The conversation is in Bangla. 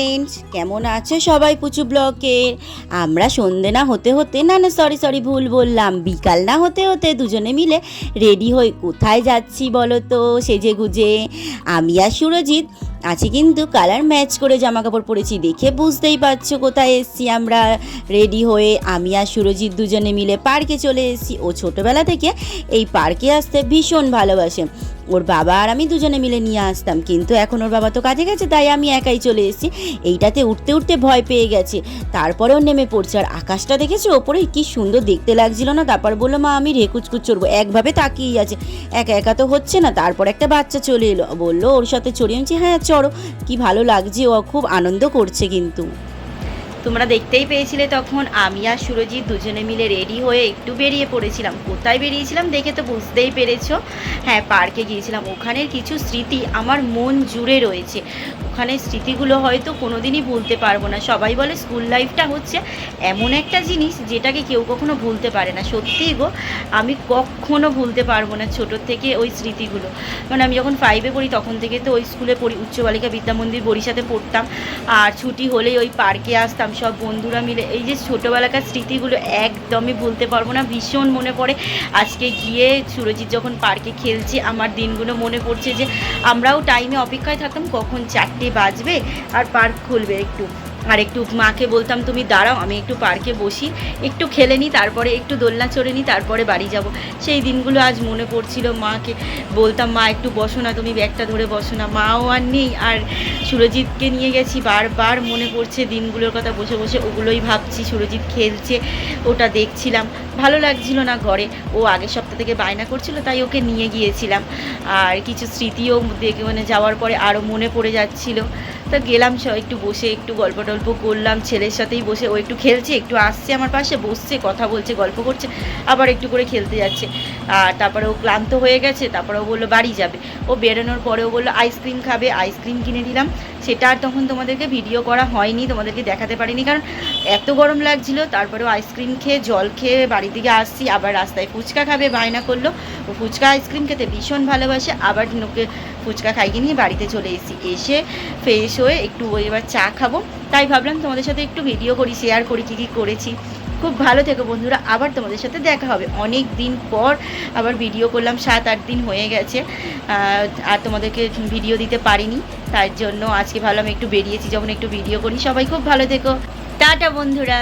ফ্রেন্ডস, কেমন আছো সবাই? পুচু ব্লগের আমরা সন্ধে না হতে হতে সরি ভুল বললাম, বিকাল না হতে হতে দুজনে মিলে রেডি হই। কোথায় যাচ্ছি বলো তো? সেজে গুজে আমি আর সুরজিৎ আছি, কিন্তু কালার ম্যাচ করে জামা কাপড় পরেছি, দেখে বুঝতেই পারছো কোথায় এসছি আমরা। রেডি হয়ে আমি আর সুরজিৎ দুজনে মিলে পার্কে চলে এসেছি। ও ছোটোবেলা থেকে এই পার্কে আসতে ভীষণ ভালোবাসে। ওর বাবা আর আমি দুজনে মিলে নিয়ে আসতাম, কিন্তু এখন ওর বাবা তো কাজে গেছে, তাই আমি একাই চলে এসেছি। এইটাতে উঠতে উঠতে ভয় পেয়ে গেছে, তারপরেও নেমে পড়ছে। আর আকাশটা দেখেছো ওপরে কি সুন্দর দেখতে লাগছিল না? তারপর বললো, মা আমি রেকুচকুচ চড়বো। একভাবে তাকিয়েই আছে, একা একা তো হচ্ছে না। তারপর একটা বাচ্চা চলে এলো, বললো ওর সাথে চড়ি। আমি হ্যাঁ চড়ো, কি ভালো লাগছে, ও খুব আনন্দ করছে। কিন্তু তোমরা দেখতেই পেয়েছিলে তখন আমি আর সুরজিৎ দুজনে মিলে রেডি হয়ে একটু বেরিয়ে পড়েছিলাম। কোথায় বেরিয়েছিলাম দেখে তো বুঝতেই পেরেছো। হ্যাঁ, পার্কে গিয়েছিলাম। ওখানের কিছু স্মৃতি আমার মন জুড়ে রয়েছে। ওখানের স্মৃতিগুলো হয়তো কোনোদিনই ভুলতে পারবো না। সবাই বলে স্কুল লাইফটা হচ্ছে এমন একটা জিনিস যেটাকে কেউ কখনো ভুলতে পারে না। সত্যিই গো, আমি কখনো ভুলতে পারবো না ছোটোর থেকে ওই স্মৃতিগুলো। মানে আমি যখন 5-এ পড়ি তখন থেকে তো ওই স্কুলে পড়ি, উচ্চ বালিকা বিদ্যা মন্দির বরিশাতে পড়তাম। আর ছুটি হলেই ওই পার্কে আসতাম সব বন্ধুরা মিলে। এই যে ছোটোবেলাকার স্মৃতিগুলো একদমই ভুলতে পারবো না, ভীষণ মনে পড়ে। আজকে গিয়ে সুরজিৎ যখন পার্কে খেলছে, আমার দিনগুলো মনে পড়ছে যে আমরাও টাইমে অপেক্ষায় থাকতাম কখন 4টে বাজবে আর পার্ক খুলবে। একটু মাকে বলতাম তুমি দাঁড়াও, আমি একটু পার্কে বসি, একটু খেলে নিই, তারপরে একটু দোলনা চড়ে নিই, তারপরে বাড়ি যাব। সেই দিনগুলো আজ মনে পড়ছিল। মাকে বলতাম, মা একটু বসো না, তুমি ব্যাগটা ধরে বসো না। মাও আর নেই, আর সুরজিৎকে নিয়ে গেছি। বারবার মনে পড়ছে দিনগুলোর কথা, বসে বসে ওগুলোই ভাবছি। সুরজিৎ খেলছে, ওটা দেখছিলাম, ভালো লাগছিল না ঘরে। ও আগের সপ্তাহ থেকে বায়না করছিল, তাই ওকে নিয়ে গিয়েছিলাম। আর কিছু স্মৃতিও দেখে মানে যাওয়ার পরে আরও মনে পড়ে যাচ্ছিলো। তা গেলাম, একটু বসে একটু গল্প টল্প করলাম ছেলের সাথেই বসে। ও একটু খেলছে, একটু আসছে আমার পাশে, বসছে, কথা বলছে, গল্প করছে, আবার একটু করে খেলতে যাচ্ছে। আর তারপরে ও ক্লান্ত হয়ে গেছে, তারপরে ও বললো বাড়ি যাবে। ও বেরোনোর পরে ও বললো আইসক্রিম খাবে, আইসক্রিম কিনে দিলাম। সেটা আর তখন তোমাদেরকে ভিডিও করা হয়নি, তোমাদেরকে দেখাতে পারিনি, কারণ এত গরম লাগছিলো। তারপরেও আইসক্রিম খেয়ে জল খেয়ে বাড়ির দিকে আসছি। আবার রাস্তায় ফুচকা খাবে বায়না করলো। ও ফুচকা আইসক্রিম খেতে ভীষণ ভালোবাসে। আবার ওকে ফুচকা খাইয়ে নিয়ে বাড়িতে চলে এসেছি। এসে ফ্রেশ হয়ে একটু এবার চা খাবো, তাই ভাবলাম তোমাদের সাথে একটু ভিডিও করি, শেয়ার করি কী কী করেছি। খুব ভালো থেকো বন্ধুরা, আবার তোমাদের সাথে দেখা হবে। অনেক দিন পর আবার ভিডিও করলাম, 7-8 দিন হয়ে গেছে আর তোমাদেরকে ভিডিও দিতে পারিনি। তার জন্য আজকে ভাবলাম একটু বেরিয়েছি যখন একটু ভিডিও করি। সবাই খুব ভালো থেকো, টাটা বন্ধুরা।